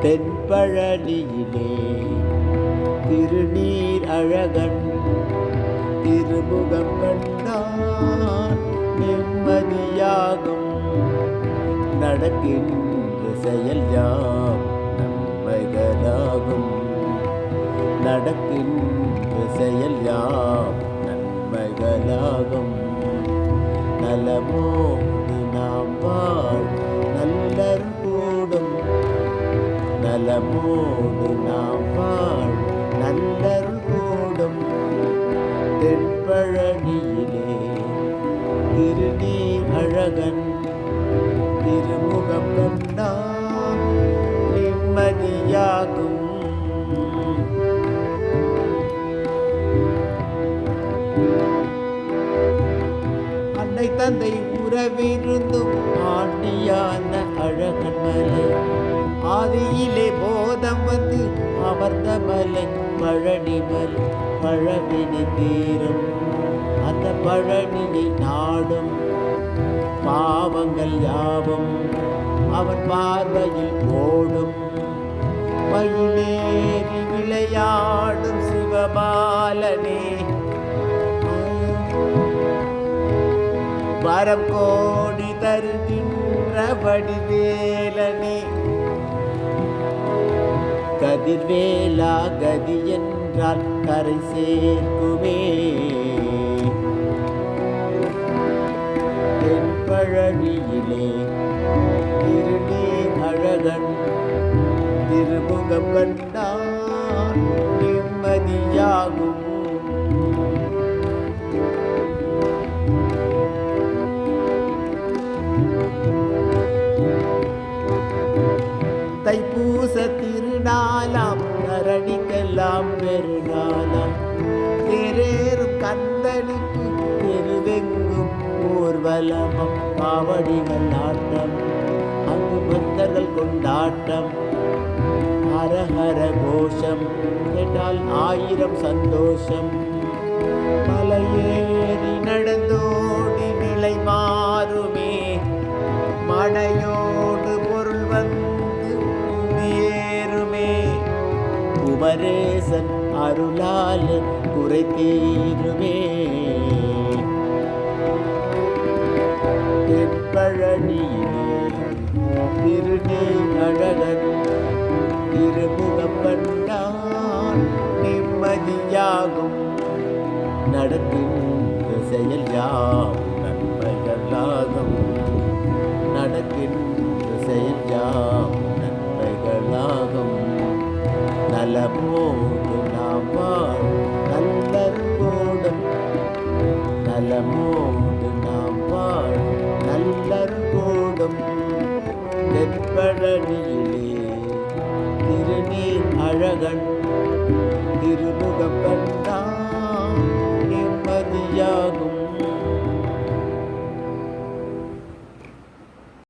தென்பழனியிலே திருநீர் அழகன் திருமுகம் கண்டான் நிம்மதியாகும். நடக்கின்ற செயல் யாம் நன்மைகளாகும். நடக்கின்ற செயல் யாம் நன்மைகளாகும். நலமோடு நாம் வாழ் நல்லர் கூடும். நலமோடு நாம் வாழ் நல்லர் கூடும். தென்பழனியிலே திருநீர் அழகன் திருமுகம் கண்டான் நிம்மதியாகும். அன்னை தந்தை உறவிருந்தும் ஆண்டியான அழகன் மலை ஆதியிலே போதம் வந்து அமர்ந்த மலை பழனிமலை. பழவினை தீரும் அந்த பழனியை நாடும் பாவங்கள் யாவும் அவன் பார்வையில் ஓடும். மயிலேறி விளையாடும் சிவபாலனே வரம் கோடி தருகின்ற வடிவேலனே. கதிர்வேலா கதி என்றால் கரை சேர்க்குமே. தென்பழனியிலே திருநீர் அழகன் திருமுகம் கண்டான் நிம்மதியாகும். தைப்பூச திருநாளாம் தரணிக்கெல்லாம் பெருநாளாம் தேரேறும் கந்தனுக்கு தெருவெங்கும் ஊர்வலமும் காவடிகள் ஆட்டம் அங்கு பக்தர்கள் கொண்டாட்டம். ஹரஹர கோஷம் கேட்டால் 1000 சந்தோஷம். மலையேறி நடந்தோடி நிலை மாறுமே. மடையோடு பொருள் வந்து ஏறுமே. குமரேசன் அருளால் குறை தீருமே. தென்பழனியிலே திருநீர் அழகன் திருமுகம் கண்டான் நிம்மதியாகும். நடக்கின்ற செயல் யாம் நன்மைகளாகும். நடக்கின்ற செயல் யாம் நன்மைகளாகும். நலமோடு நாம் வாழ் நல்லர் கூடும். நலமோடு நாம் வாழ் நல்லர் கூடும். தென்பழனியிலே திருநீர் அழகன் திருமுகம் கண்டான்